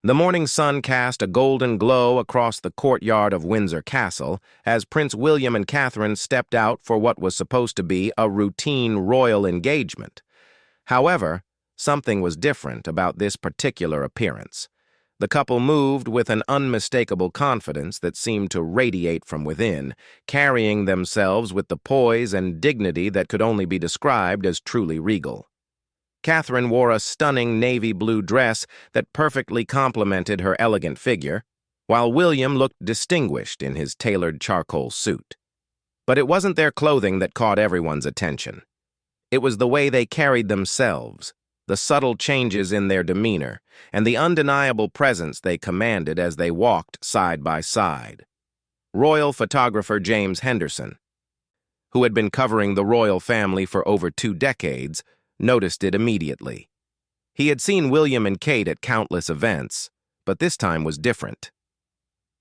The morning sun cast a golden glow across the courtyard of Windsor Castle as Prince William and Catherine stepped out for what was supposed to be a routine royal engagement. However, something was different about this particular appearance. The couple moved with an unmistakable confidence that seemed to radiate from within, carrying themselves with the poise and dignity that could only be described as truly regal. Catherine wore a stunning navy blue dress that perfectly complemented her elegant figure, while William looked distinguished in his tailored charcoal suit. But it wasn't their clothing that caught everyone's attention. It was the way they carried themselves, the subtle changes in their demeanor, and the undeniable presence they commanded as they walked side by side. Royal photographer James Henderson, who had been covering the royal family for over 2 decades, noticed it immediately. He had seen William and Kate at countless events, but this time was different.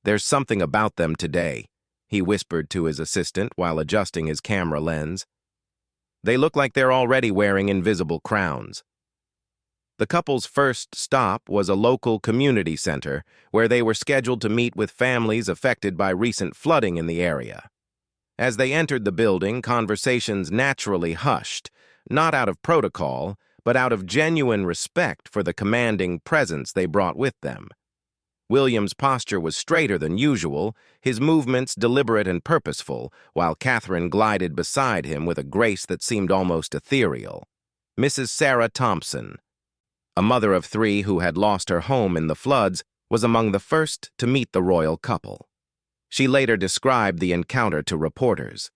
"There's something about them today," he whispered to his assistant while adjusting his camera lens. "They look like they're already wearing invisible crowns." The couple's first stop was a local community center where they were scheduled to meet with families affected by recent flooding in the area. As they entered the building, conversations naturally hushed, not out of protocol, but out of genuine respect for the commanding presence they brought with them. William's posture was straighter than usual, his movements deliberate and purposeful, while Catherine glided beside him with a grace that seemed almost ethereal. Mrs. Sarah Thompson, a mother of 3 who had lost her home in the floods, was among the first to meet the royal couple. She later described the encounter to reporters.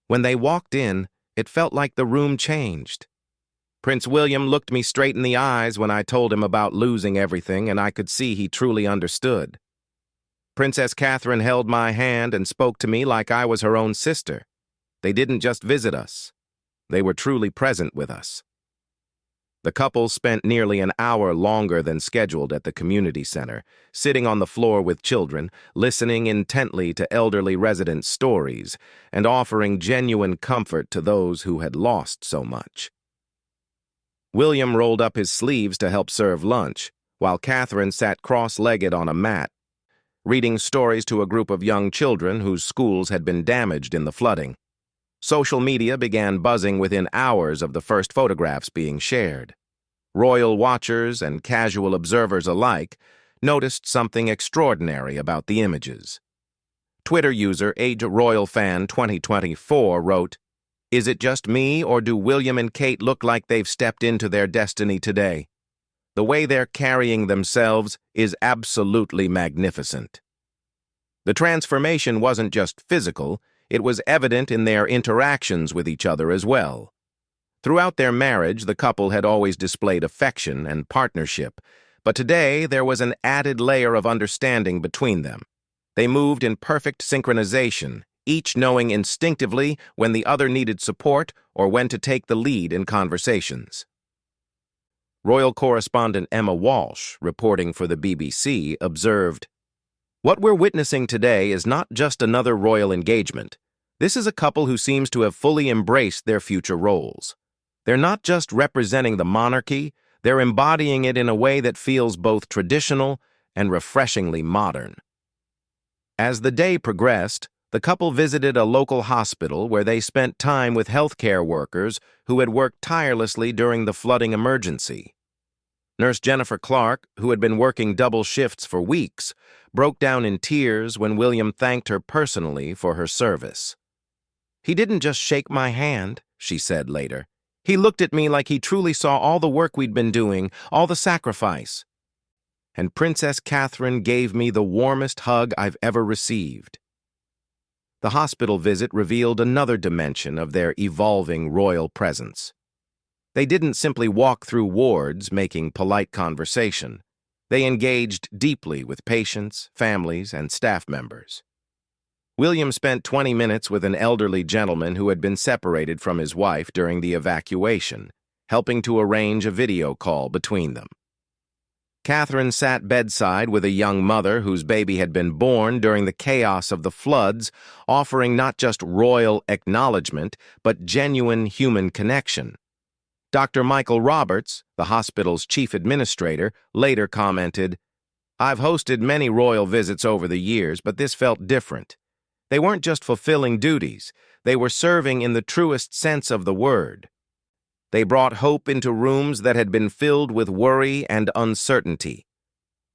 "When they walked in, it felt like the room changed. Prince William looked me straight in the eyes when I told him about losing everything, and I could see he truly understood. Princess Catherine held my hand and spoke to me like I was her own sister. They didn't just visit us. They were truly present with us." The couple spent nearly an hour longer than scheduled at the community center, sitting on the floor with children, listening intently to elderly residents' stories, and offering genuine comfort to those who had lost so much. William rolled up his sleeves to help serve lunch, while Catherine sat cross-legged on a mat, reading stories to a group of young children whose schools had been damaged in the flooding. Social media began buzzing within hours of the first photographs being shared. Royal watchers and casual observers alike noticed something extraordinary about the images. Twitter user AgeRoyalFan2024 wrote, "Is it just me, or do William and Kate look like they've stepped into their destiny today? The way they're carrying themselves is absolutely magnificent." The transformation wasn't just physical, it was evident in their interactions with each other as well. Throughout their marriage, the couple had always displayed affection and partnership, but today there was an added layer of understanding between them. They moved in perfect synchronization, each knowing instinctively when the other needed support or when to take the lead in conversations. Royal correspondent Emma Walsh, reporting for the BBC, observed, "What we're witnessing today is not just another royal engagement. This is a couple who seems to have fully embraced their future roles. They're not just representing the monarchy, they're embodying it in a way that feels both traditional and refreshingly modern." As the day progressed, the couple visited a local hospital where they spent time with healthcare workers who had worked tirelessly during the flooding emergency. Nurse Jennifer Clark, who had been working double shifts for weeks, broke down in tears when William thanked her personally for her service. "He didn't just shake my hand," she said later. "He looked at me like he truly saw all the work we'd been doing, all the sacrifice. And Princess Catherine gave me the warmest hug I've ever received." The hospital visit revealed another dimension of their evolving royal presence. They didn't simply walk through wards making polite conversation. They engaged deeply with patients, families, and staff members. William spent 20 minutes with an elderly gentleman who had been separated from his wife during the evacuation, helping to arrange a video call between them. Catherine sat bedside with a young mother whose baby had been born during the chaos of the floods, offering not just royal acknowledgement, but genuine human connection. Dr. Michael Roberts, the hospital's chief administrator, later commented, I've hosted many royal visits over the years, but this felt different. They weren't just fulfilling duties, they were serving in the truest sense of the word. They brought hope into rooms that had been filled with worry and uncertainty.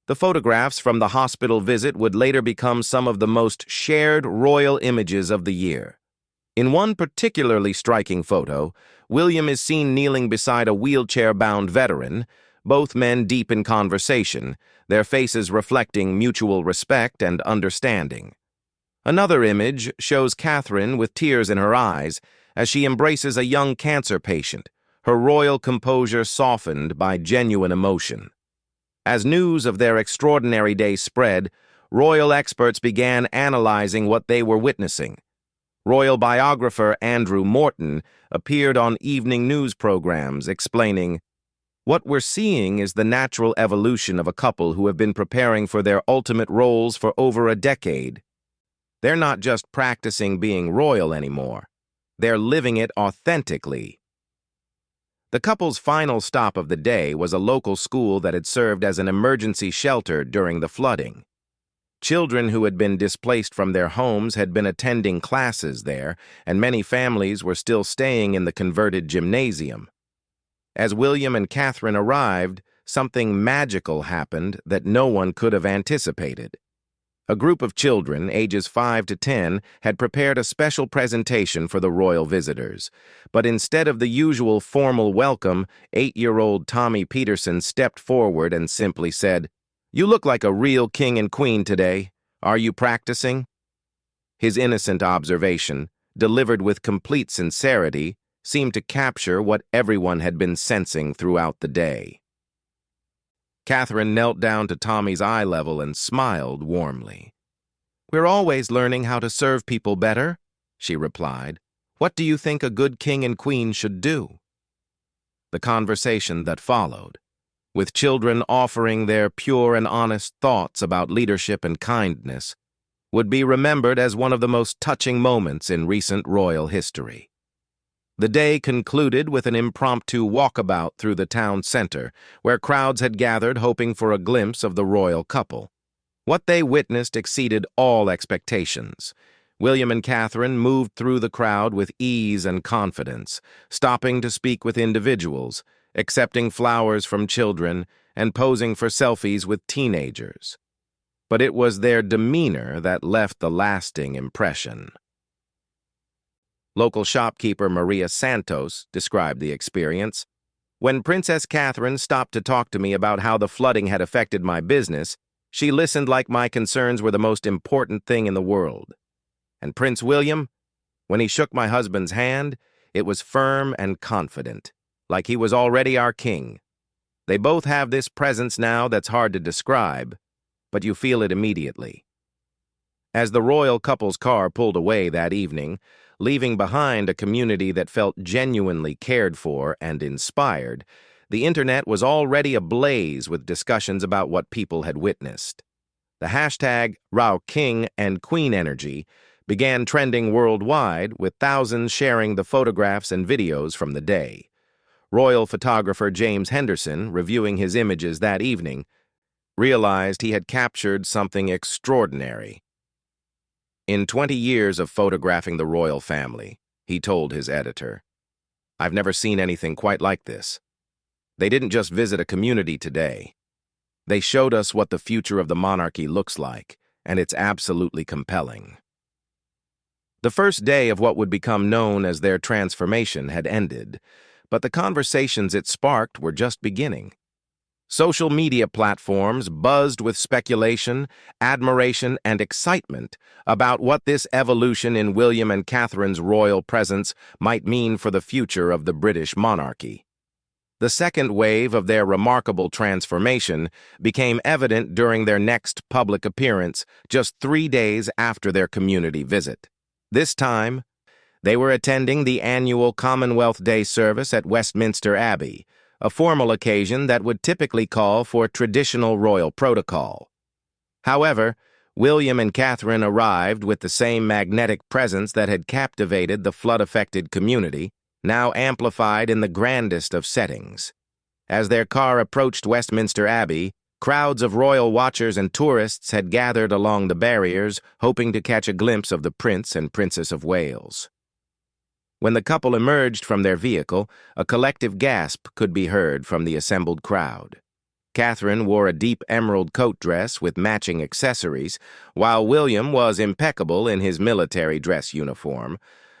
The photographs from the hospital visit would later become some of the most shared royal images of the year. In one particularly striking photo, William is seen kneeling beside a wheelchair-bound veteran, both men deep in conversation, their faces reflecting mutual respect and understanding. Another image shows Catherine with tears in her eyes as she embraces a young cancer patient, her royal composure softened by genuine emotion. As news of their extraordinary day spread, royal experts began analyzing what they were witnessing. Royal biographer Andrew Morton appeared on evening news programs explaining, "What we're seeing is the natural evolution of a couple who have been preparing for their ultimate roles for over a decade. They're not just practicing being royal anymore. They're living it authentically." The couple's final stop of the day was a local school that had served as an emergency shelter during the flooding. Children who had been displaced from their homes had been attending classes there, and many families were still staying in the converted gymnasium. As William and Catherine arrived, something magical happened that no one could have anticipated. A group of children, ages 5 to 10, had prepared a special presentation for the royal visitors. But instead of the usual formal welcome, 8-year-old Tommy Peterson stepped forward and simply said, "You look like a real king and queen today. Are you practicing?" His innocent observation, delivered with complete sincerity, seemed to capture what everyone had been sensing throughout the day. Catherine knelt down to Tommy's eye level and smiled warmly. "We're always learning how to serve people better," she replied. "What do you think a good king and queen should do?" The conversation that followed, with children offering their pure and honest thoughts about leadership and kindness, would be remembered as one of the most touching moments in recent royal history. The day concluded with an impromptu walkabout through the town center, where crowds had gathered hoping for a glimpse of the royal couple. What they witnessed exceeded all expectations. William and Catherine moved through the crowd with ease and confidence, stopping to speak with individuals, accepting flowers from children, and posing for selfies with teenagers. But it was their demeanor that left the lasting impression. Local shopkeeper Maria Santos described the experience. "When Princess Catherine stopped to talk to me about how the flooding had affected my business, she listened like my concerns were the most important thing in the world. And Prince William, when he shook my husband's hand, it was firm and confident, like he was already our king. They both have this presence now that's hard to describe, but you feel it immediately." As the royal couple's car pulled away that evening, leaving behind a community that felt genuinely cared for and inspired, the internet was already ablaze with discussions about what people had witnessed. The hashtag #RowKingAndQueenEnergy began trending worldwide, with thousands sharing the photographs and videos from the day. Royal photographer James Henderson, reviewing his images that evening, realized he had captured something extraordinary. "In 20 years of photographing the royal family," he told his editor, "I've never seen anything quite like this. They didn't just visit a community today. They showed us what the future of the monarchy looks like, and it's absolutely compelling." The first day of what would become known as their transformation had ended, but the conversations it sparked were just beginning. Social media platforms buzzed with speculation, admiration, and excitement about what this evolution in William and Catherine's royal presence might mean for the future of the British monarchy. The second wave of their remarkable transformation became evident during their next public appearance, just 3 days after their community visit. This time, they were attending the annual Commonwealth Day service at Westminster Abbey, a formal occasion that would typically call for traditional royal protocol. However, William and Catherine arrived with the same magnetic presence that had captivated the flood-affected community, now amplified in the grandest of settings. As their car approached Westminster Abbey, Crowds of royal watchers and tourists had gathered along the barriers, hoping to catch a glimpse of the Prince and Princess of Wales. When the couple emerged from their vehicle, a collective gasp could be heard from the assembled crowd. Catherine wore a deep emerald coat dress with matching accessories, while William was impeccable in his military dress uniform,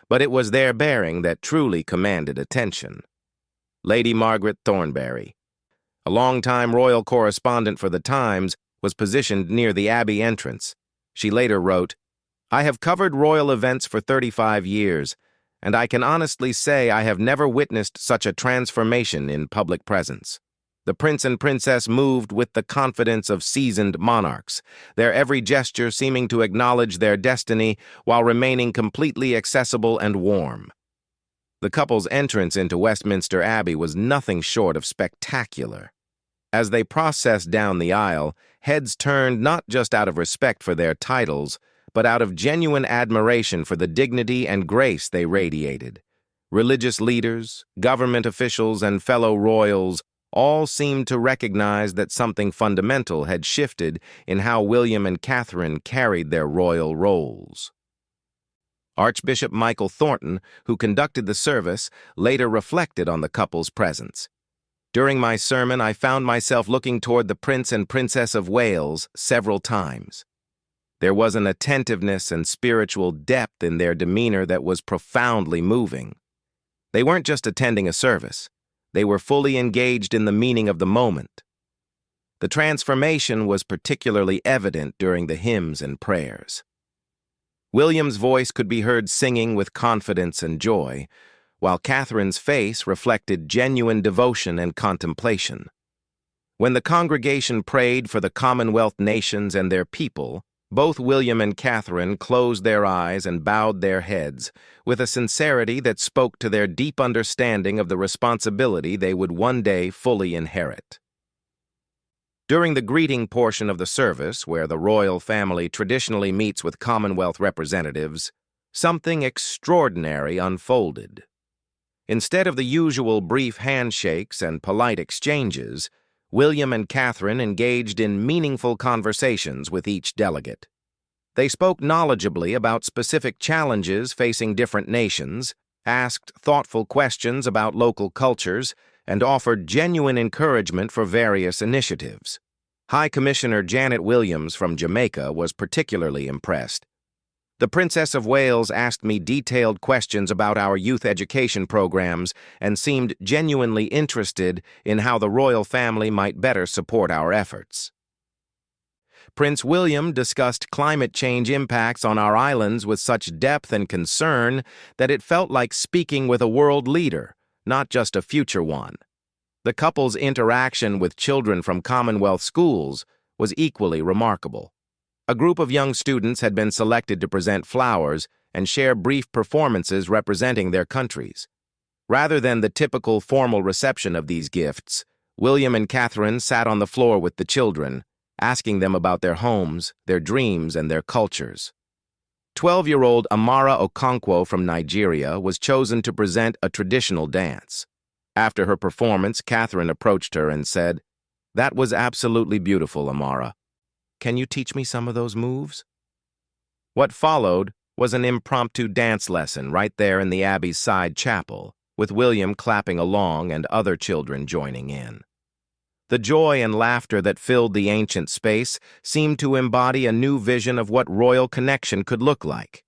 but it was their bearing that truly commanded attention. Lady Margaret Thornberry, a longtime royal correspondent for the Times, was positioned near the Abbey entrance. She later wrote, "I have covered royal events for 35 years, and I can honestly say I have never witnessed such a transformation in public presence. The Prince and Princess moved with the confidence of seasoned monarchs, their every gesture seeming to acknowledge their destiny while remaining completely accessible and warm." The couple's entrance into Westminster Abbey was nothing short of spectacular. As they processed down the aisle, heads turned not just out of respect for their titles, but out of genuine admiration for the dignity and grace they radiated. Religious leaders, government officials, and fellow royals all seemed to recognize that something fundamental had shifted in how William and Catherine carried their royal roles. Archbishop Michael Thornton, who conducted the service, later reflected on the couple's presence. "During my sermon, I found myself looking toward the Prince and Princess of Wales several times. There was an attentiveness and spiritual depth in their demeanor that was profoundly moving. They weren't just attending a service. They were fully engaged in the meaning of the moment. The transformation was particularly evident during the hymns and prayers. William's voice could be heard singing with confidence and joy, while Catherine's face reflected genuine devotion and contemplation. When the congregation prayed for the Commonwealth nations and their people, both William and Catherine closed their eyes and bowed their heads with a sincerity that spoke to their deep understanding of the responsibility they would one day fully inherit. During the greeting portion of the service, where the royal family traditionally meets with Commonwealth representatives, something extraordinary unfolded. Instead of the usual brief handshakes and polite exchanges, William and Catherine engaged in meaningful conversations with each delegate. They spoke knowledgeably about specific challenges facing different nations, asked thoughtful questions about local cultures, and offered genuine encouragement for various initiatives. High Commissioner Janet Williams from Jamaica was particularly impressed. "The Princess of Wales asked me detailed questions about our youth education programs and seemed genuinely interested in how the royal family might better support our efforts. Prince William discussed climate change impacts on our islands with such depth and concern that it felt like speaking with a world leader, not just a future one. The couple's interaction with children from Commonwealth schools was equally remarkable. A group of young students had been selected to present flowers and share brief performances representing their countries. Rather than the typical formal reception of these gifts, William and Catherine sat on the floor with the children, asking them about their homes, their dreams, and their cultures. 12-year-old Amara Okonkwo from Nigeria was chosen to present a traditional dance. After her performance, Catherine approached her and said, "That was absolutely beautiful, Amara. Can you teach me some of those moves?" What followed was an impromptu dance lesson right there in the Abbey's side chapel, with William clapping along and other children joining in. The joy and laughter that filled the ancient space seemed to embody a new vision of what royal connection could look like.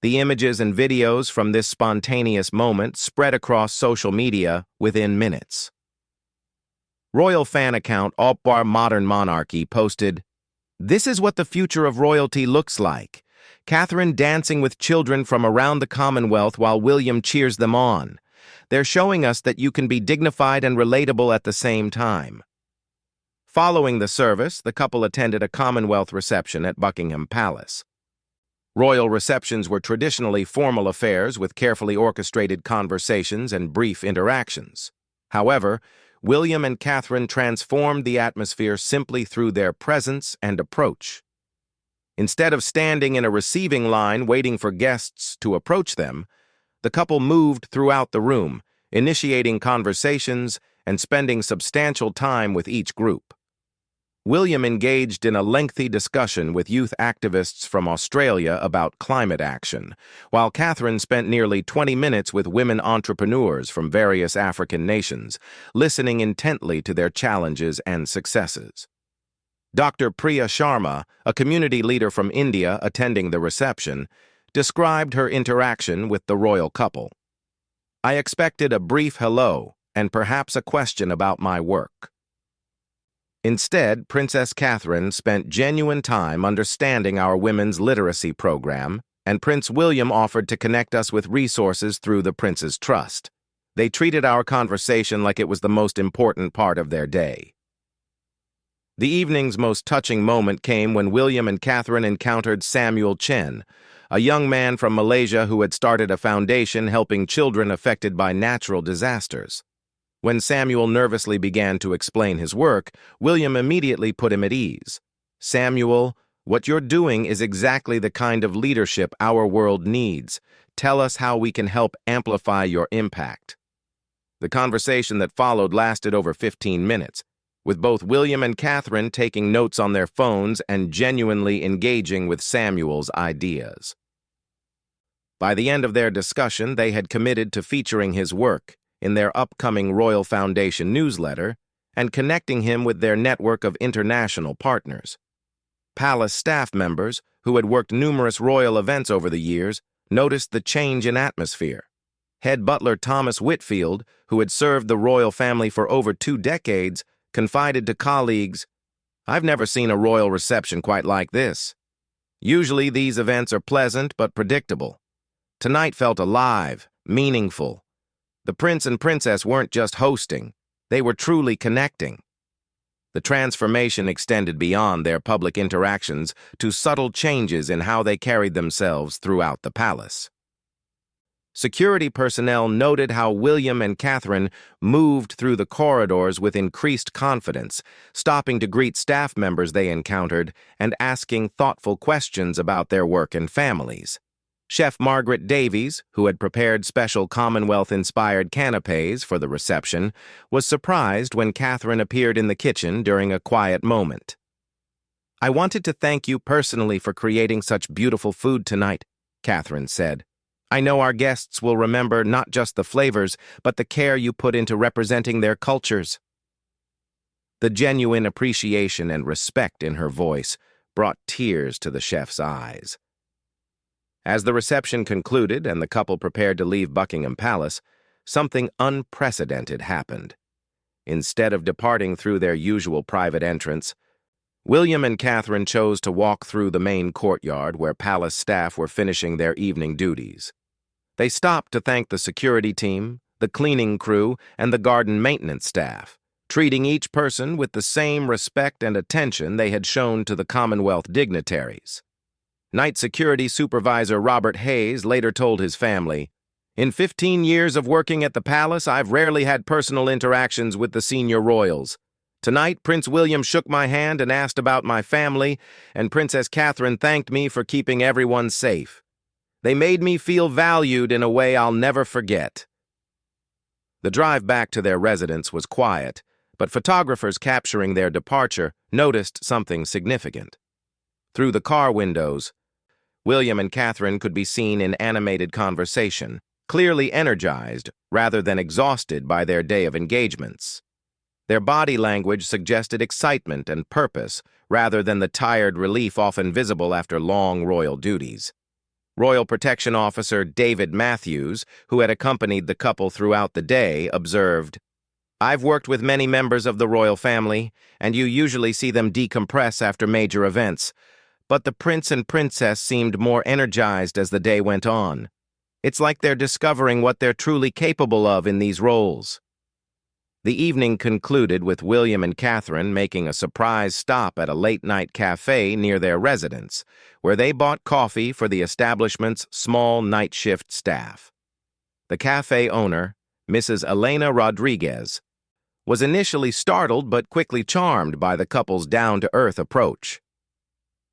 The images and videos from this spontaneous moment spread across social media within minutes. Royal fan account Alpbar Modern Monarchy posted, "This is what the future of royalty looks like. Catherine dancing with children from around the Commonwealth while William cheers them on. They're showing us that you can be dignified and relatable at the same time." Following the service, the couple attended a Commonwealth reception at Buckingham Palace. Royal receptions were traditionally formal affairs with carefully orchestrated conversations and brief interactions. However, William and Catherine transformed the atmosphere simply through their presence and approach. Instead of standing in a receiving line waiting for guests to approach them, the couple moved throughout the room, initiating conversations and spending substantial time with each group. William engaged in a lengthy discussion with youth activists from Australia about climate action, while Catherine spent nearly 20 minutes with women entrepreneurs from various African nations, listening intently to their challenges and successes. Dr. Priya Sharma, a community leader from India attending the reception, described her interaction with the royal couple. "I expected a brief hello and perhaps a question about my work. Instead, Princess Catherine spent genuine time understanding our women's literacy program, and Prince William offered to connect us with resources through the Prince's Trust. They treated our conversation like it was the most important part of their day." The evening's most touching moment came when William and Catherine encountered Samuel Chen, a young man from Malaysia who had started a foundation helping children affected by natural disasters. When Samuel nervously began to explain his work, William immediately put him at ease. "Samuel, what you're doing is exactly the kind of leadership our world needs. Tell us how we can help amplify your impact." The conversation that followed lasted over 15 minutes, with both William and Catherine taking notes on their phones and genuinely engaging with Samuel's ideas. By the end of their discussion, they had committed to featuring his work in their upcoming Royal Foundation newsletter and connecting him with their network of international partners. Palace staff members, who had worked numerous royal events over the years, noticed the change in atmosphere. Head butler Thomas Whitfield, who had served the royal family for over 2 decades, confided to colleagues, "I've never seen a royal reception quite like this. Usually these events are pleasant but predictable. Tonight felt alive, meaningful. The prince and princess weren't just hosting, they were truly connecting." The transformation extended beyond their public interactions to subtle changes in how they carried themselves throughout the palace. Security personnel noted how William and Catherine moved through the corridors with increased confidence, stopping to greet staff members they encountered and asking thoughtful questions about their work and families. Chef Margaret Davies, who had prepared special Commonwealth-inspired canapés for the reception, was surprised when Catherine appeared in the kitchen during a quiet moment. "I wanted to thank you personally for creating such beautiful food tonight," Catherine said. "I know our guests will remember not just the flavors, but the care you put into representing their cultures." The genuine appreciation and respect in her voice brought tears to the chef's eyes. As the reception concluded and the couple prepared to leave Buckingham Palace, something unprecedented happened. Instead of departing through their usual private entrance, William and Catherine chose to walk through the main courtyard where palace staff were finishing their evening duties. They stopped to thank the security team, the cleaning crew, and the garden maintenance staff, treating each person with the same respect and attention they had shown to the Commonwealth dignitaries. Night Security Supervisor Robert Hayes later told his family, "In 15 years of working at the palace, I've rarely had personal interactions with the senior royals. Tonight, Prince William shook my hand and asked about my family, and Princess Catherine thanked me for keeping everyone safe. They made me feel valued in a way I'll never forget." The drive back to their residence was quiet, but photographers capturing their departure noticed something significant. Through the car windows, William and Catherine could be seen in animated conversation, clearly energized rather than exhausted by their day of engagements. Their body language suggested excitement and purpose rather than the tired relief often visible after long royal duties. Royal Protection Officer David Matthews, who had accompanied the couple throughout the day, observed, "I've worked with many members of the royal family, and you usually see them decompress after major events. But the prince and princess seemed more energized as the day went on. It's like they're discovering what they're truly capable of in these roles." The evening concluded with William and Catherine making a surprise stop at a late-night cafe near their residence, where they bought coffee for the establishment's small night shift staff. The cafe owner, Mrs. Elena Rodriguez, was initially startled but quickly charmed by the couple's down-to-earth approach.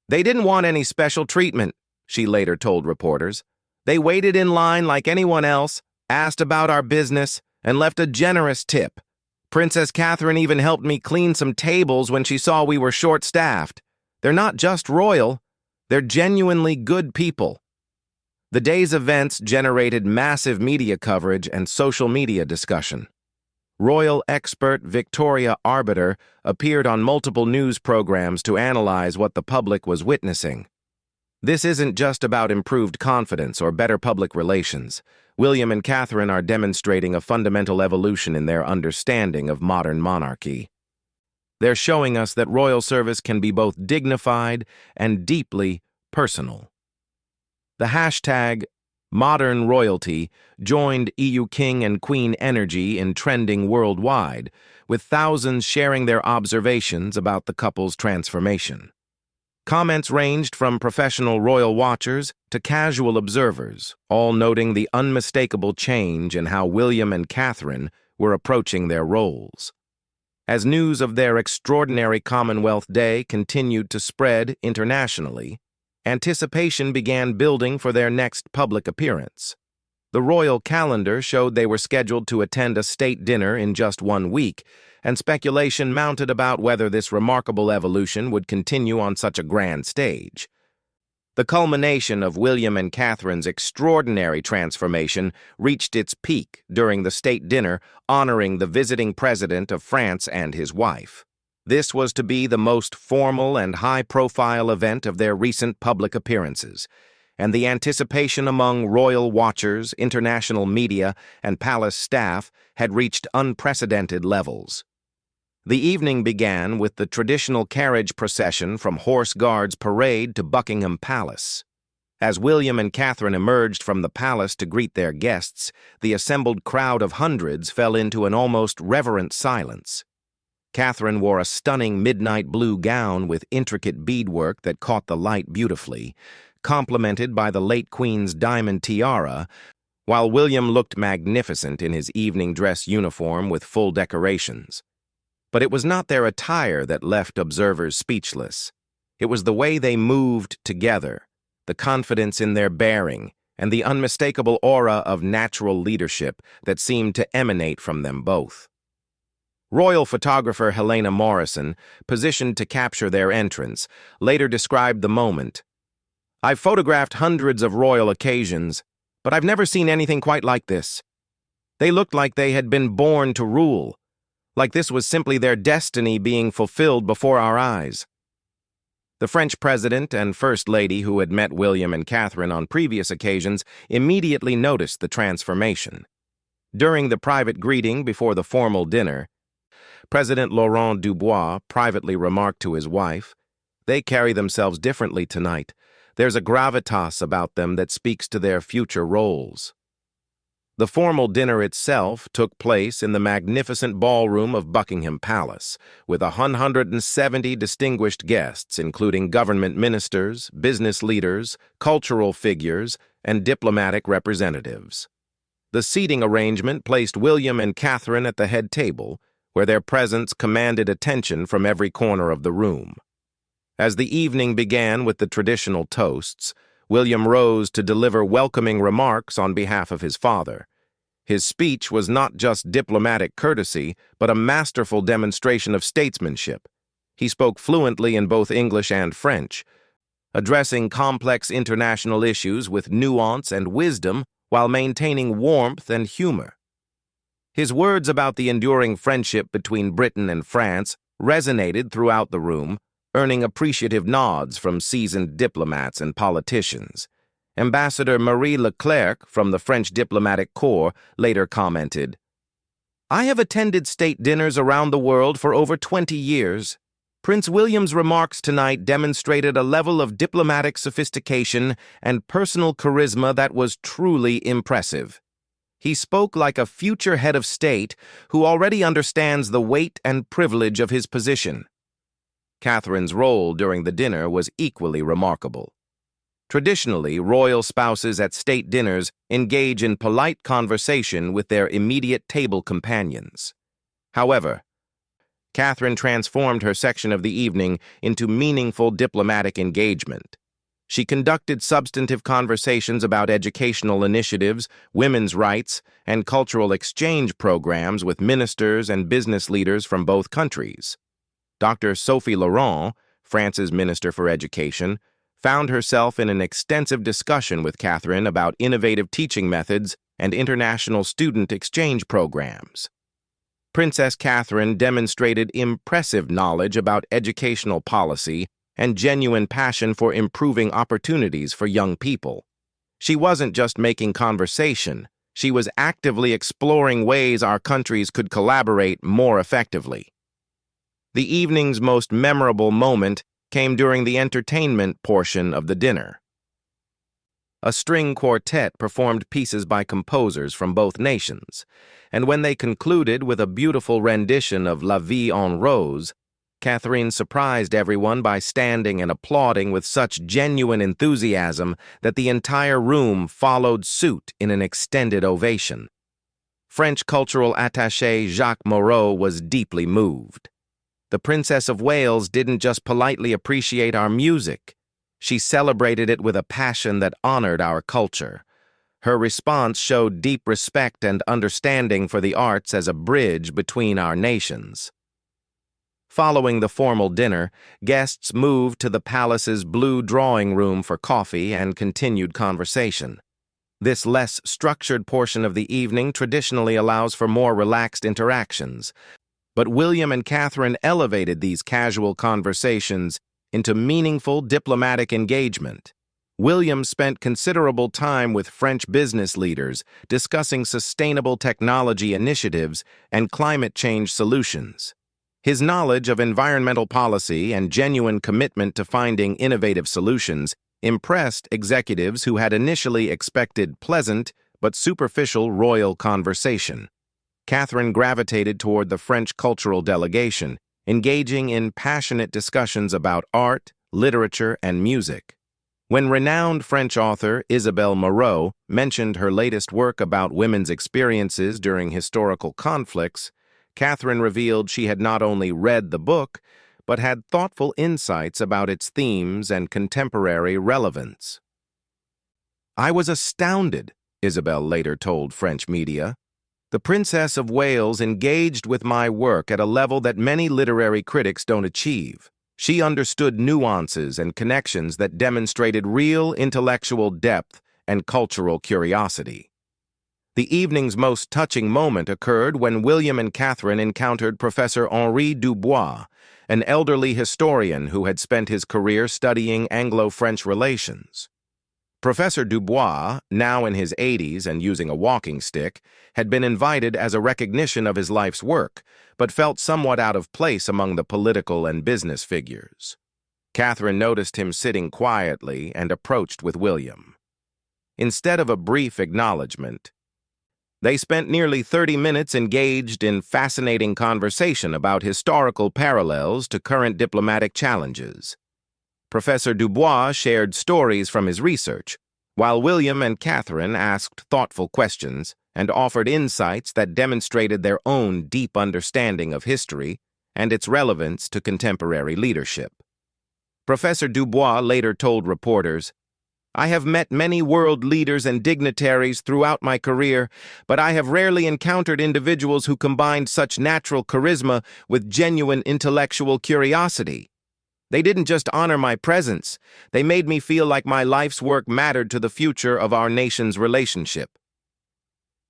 "They didn't want any special treatment," she later told reporters. "They waited in line like anyone else, asked about our business, and left a generous tip. Princess Catherine even helped me clean some tables when she saw we were short-staffed. They're not just royal, they're genuinely good people. The day's events generated massive media coverage and social media discussion. Royal expert Victoria Arbiter appeared on multiple news programs to analyze what the public was witnessing. This isn't just about improved confidence or better public relations. William and Catherine are demonstrating a fundamental evolution in their understanding of modern monarchy. They're showing us that royal service can be both dignified and deeply personal. The hashtag Modern Royalty joined EU King and Queen energy in trending worldwide, with thousands sharing their observations about the couple's transformation. Comments ranged from professional royal watchers to casual observers, all noting the unmistakable change in how William and Catherine were approaching their roles. As news of their extraordinary Commonwealth Day continued to spread internationally, anticipation began building for their next public appearance. The royal calendar showed they were scheduled to attend a state dinner in just 1 week, and speculation mounted about whether this remarkable evolution would continue on such a grand stage. The culmination of William and Catherine's extraordinary transformation reached its peak during the state dinner honoring the visiting president of France and his wife. This was to be the most formal and high-profile event of their recent public appearances, and the anticipation among royal watchers, international media, and palace staff had reached unprecedented levels. The evening began with the traditional carriage procession from Horse Guards Parade to Buckingham Palace. As William and Catherine emerged from the palace to greet their guests, the assembled crowd of hundreds fell into an almost reverent silence. Catherine wore a stunning midnight blue gown with intricate beadwork that caught the light beautifully, complemented by the late Queen's diamond tiara, while William looked magnificent in his evening dress uniform with full decorations. But it was not their attire that left observers speechless. It was the way they moved together, the confidence in their bearing, and the unmistakable aura of natural leadership that seemed to emanate from them both. Royal photographer Helena Morrison, positioned to capture their entrance, later described the moment. "I've photographed hundreds of royal occasions, but I've never seen anything quite like this. They looked like they had been born to rule, like this was simply their destiny being fulfilled before our eyes." The French president and first lady who had met William and Catherine on previous occasions immediately noticed the transformation. During the private greeting before the formal dinner, President Laurent Dubois privately remarked to his wife, "They carry themselves differently tonight. There's a gravitas about them that speaks to their future roles." The formal dinner itself took place in the magnificent ballroom of Buckingham Palace, with 170 distinguished guests, including government ministers, business leaders, cultural figures, and diplomatic representatives. The seating arrangement placed William and Catherine at the head table, where their presence commanded attention from every corner of the room. As the evening began with the traditional toasts, William rose to deliver welcoming remarks on behalf of his father. His speech was not just diplomatic courtesy, but a masterful demonstration of statesmanship. He spoke fluently in both English and French, addressing complex international issues with nuance and wisdom while maintaining warmth and humor. His words about the enduring friendship between Britain and France resonated throughout the room, earning appreciative nods from seasoned diplomats and politicians. Ambassador Marie Leclerc from the French diplomatic corps later commented, "I have attended state dinners around the world for over 20 years. Prince William's remarks tonight demonstrated a level of diplomatic sophistication and personal charisma that was truly impressive. He spoke like a future head of state who already understands the weight and privilege of his position." Catherine's role during the dinner was equally remarkable. Traditionally, royal spouses at state dinners engage in polite conversation with their immediate table companions. However, Catherine transformed her section of the evening into meaningful diplomatic engagement. She conducted substantive conversations about educational initiatives, women's rights, and cultural exchange programs with ministers and business leaders from both countries. Dr. Sophie Laurent, France's Minister for Education, found herself in an extensive discussion with Catherine about innovative teaching methods and international student exchange programs. Princess Catherine demonstrated impressive knowledge about educational policy and genuine passion for improving opportunities for young people. She wasn't just making conversation, she was actively exploring ways our countries could collaborate more effectively. The evening's most memorable moment came during the entertainment portion of the dinner. A string quartet performed pieces by composers from both nations, and when they concluded with a beautiful rendition of La Vie en Rose, Catherine surprised everyone by standing and applauding with such genuine enthusiasm that the entire room followed suit in an extended ovation. French cultural attaché Jacques Moreau was deeply moved. The Princess of Wales didn't just politely appreciate our music, she celebrated it with a passion that honored our culture. Her response showed deep respect and understanding for the arts as a bridge between our nations. Following the formal dinner, guests moved to the palace's blue drawing room for coffee and continued conversation. This less structured portion of the evening traditionally allows for more relaxed interactions, but William and Catherine elevated these casual conversations into meaningful diplomatic engagement. William spent considerable time with French business leaders discussing sustainable technology initiatives and climate change solutions. His knowledge of environmental policy and genuine commitment to finding innovative solutions impressed executives who had initially expected pleasant but superficial royal conversation. Catherine gravitated toward the French cultural delegation, engaging in passionate discussions about art, literature, and music. When renowned French author Isabelle Moreau mentioned her latest work about women's experiences during historical conflicts, Catherine revealed she had not only read the book, but had thoughtful insights about its themes and contemporary relevance. "I was astounded," Isabelle later told French media. "The Princess of Wales engaged with my work at a level that many literary critics don't achieve. She understood nuances and connections that demonstrated real intellectual depth and cultural curiosity." The evening's most touching moment occurred when William and Catherine encountered Professor Henri Dubois, an elderly historian who had spent his career studying Anglo-French relations. Professor Dubois, now in his 80s and using a walking stick, had been invited as a recognition of his life's work, but felt somewhat out of place among the political and business figures. Catherine noticed him sitting quietly and approached with William. Instead of a brief acknowledgement, they spent nearly 30 minutes engaged in fascinating conversation about historical parallels to current diplomatic challenges. Professor Dubois shared stories from his research, while William and Catherine asked thoughtful questions and offered insights that demonstrated their own deep understanding of history and its relevance to contemporary leadership. Professor Dubois later told reporters, "I have met many world leaders and dignitaries throughout my career, but I have rarely encountered individuals who combined such natural charisma with genuine intellectual curiosity. They didn't just honor my presence, they made me feel like my life's work mattered to the future of our nation's relationship."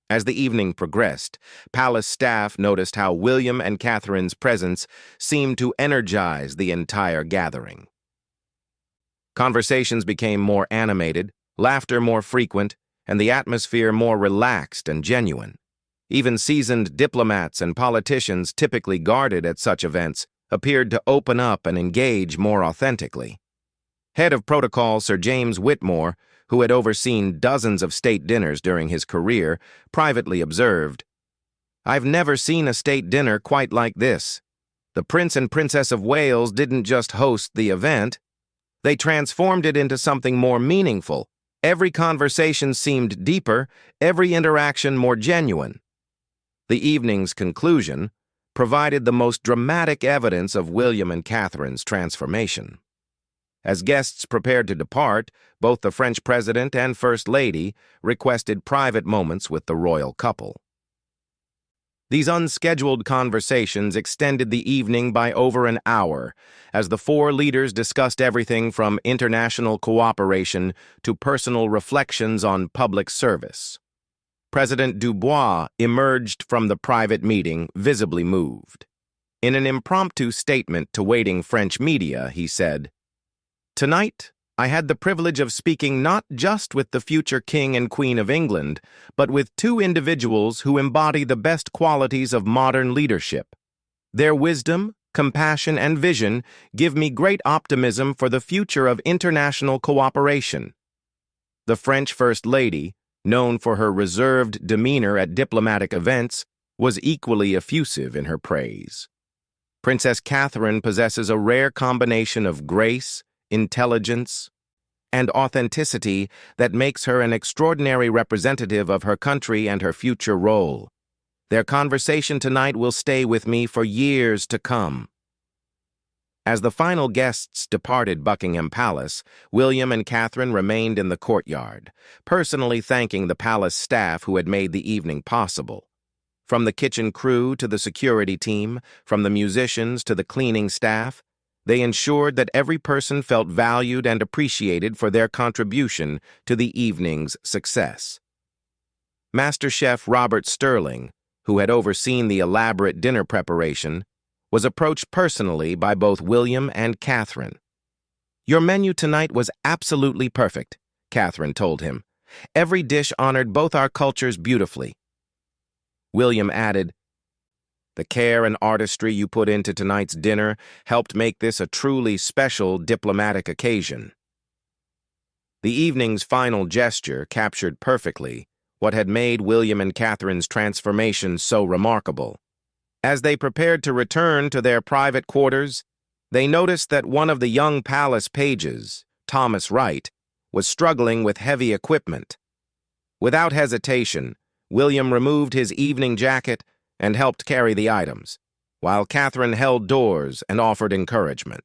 As the evening progressed, palace staff noticed how William and Catherine's presence seemed to energize the entire gathering. Conversations became more animated, laughter more frequent, and the atmosphere more relaxed and genuine. Even seasoned diplomats and politicians typically guarded at such events appeared to open up and engage more authentically. Head of Protocol Sir James Whitmore, who had overseen dozens of state dinners during his career, privately observed, "I've never seen a state dinner quite like this. The Prince and Princess of Wales didn't just host the event, they transformed it into something more meaningful. Every conversation seemed deeper, every interaction more genuine." The evening's conclusion provided the most dramatic evidence of William and Catherine's transformation. As guests prepared to depart, both the French president and First Lady requested private moments with the royal couple. These unscheduled conversations extended the evening by over an hour, as the four leaders discussed everything from international cooperation to personal reflections on public service. President Dubois emerged from the private meeting visibly moved. In an impromptu statement to waiting French media, he said, "Tonight, I had the privilege of speaking not just with the future King and Queen of England, but with two individuals who embody the best qualities of modern leadership. Their wisdom, compassion, and vision give me great optimism for the future of international cooperation." The French First Lady, known for her reserved demeanor at diplomatic events, was equally effusive in her praise. Princess Catherine possesses a rare combination of grace, intelligence, and authenticity that makes her an extraordinary representative of her country and her future role. Their conversation tonight will stay with me for years to come. As the final guests departed Buckingham Palace, William and Catherine remained in the courtyard, personally thanking the palace staff who had made the evening possible. From the kitchen crew to the security team, from the musicians to the cleaning staff, they ensured that every person felt valued and appreciated for their contribution to the evening's success. Master Chef Robert Sterling, who had overseen the elaborate dinner preparation, was approached personally by both William and Catherine. "Your menu tonight was absolutely perfect," Catherine told him. "Every dish honored both our cultures beautifully." William added, "The care and artistry you put into tonight's dinner helped make this a truly special diplomatic occasion." The evening's final gesture captured perfectly what had made William and Catherine's transformation so remarkable. As they prepared to return to their private quarters, they noticed that one of the young palace pages, Thomas Wright, was struggling with heavy equipment. Without hesitation, William removed his evening jacket and helped carry the items, while Catherine held doors and offered encouragement.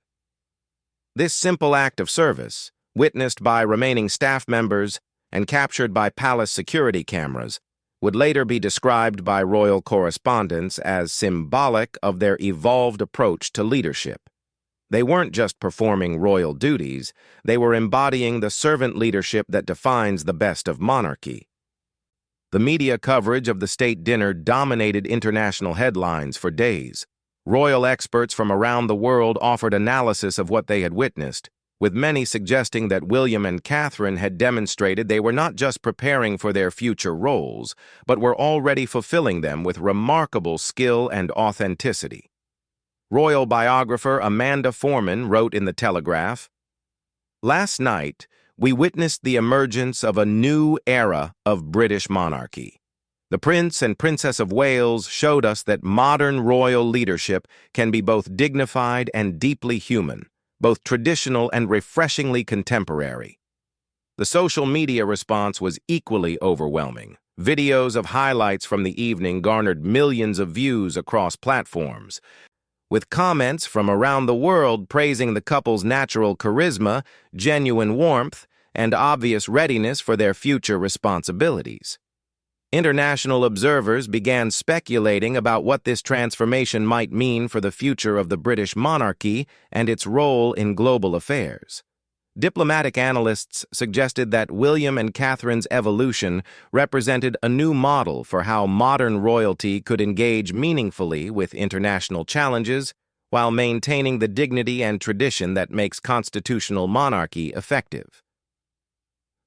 This simple act of service, witnessed by remaining staff members and captured by palace security cameras, would later be described by royal correspondents as symbolic of their evolved approach to leadership. They weren't just performing royal duties, they were embodying the servant leadership that defines the best of monarchy. The media coverage of the state dinner dominated international headlines for days. Royal experts from around the world offered analysis of what they had witnessed, with many suggesting that William and Catherine had demonstrated they were not just preparing for their future roles, but were already fulfilling them with remarkable skill and authenticity. Royal biographer Amanda Foreman wrote in The Telegraph, "Last night, we witnessed the emergence of a new era of British monarchy. The Prince and Princess of Wales showed us that modern royal leadership can be both dignified and deeply human, both traditional and refreshingly contemporary." The social media response was equally overwhelming. Videos of highlights from the evening garnered millions of views across platforms, with comments from around the world praising the couple's natural charisma, genuine warmth, and obvious readiness for their future responsibilities. International observers began speculating about what this transformation might mean for the future of the British monarchy and its role in global affairs. Diplomatic analysts suggested that William and Catherine's evolution represented a new model for how modern royalty could engage meaningfully with international challenges while maintaining the dignity and tradition that makes constitutional monarchy effective.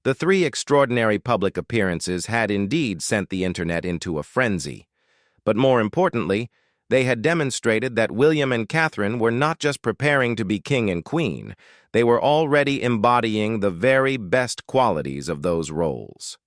The three extraordinary public appearances had indeed sent the internet into a frenzy, but more importantly, they had demonstrated that William and Catherine were not just preparing to be king and queen, they were already embodying the very best qualities of those roles.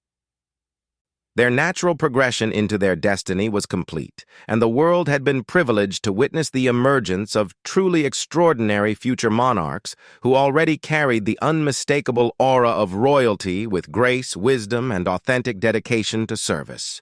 Their natural progression into their destiny was complete, and the world had been privileged to witness the emergence of truly extraordinary future monarchs who already carried the unmistakable aura of royalty with grace, wisdom, and authentic dedication to service.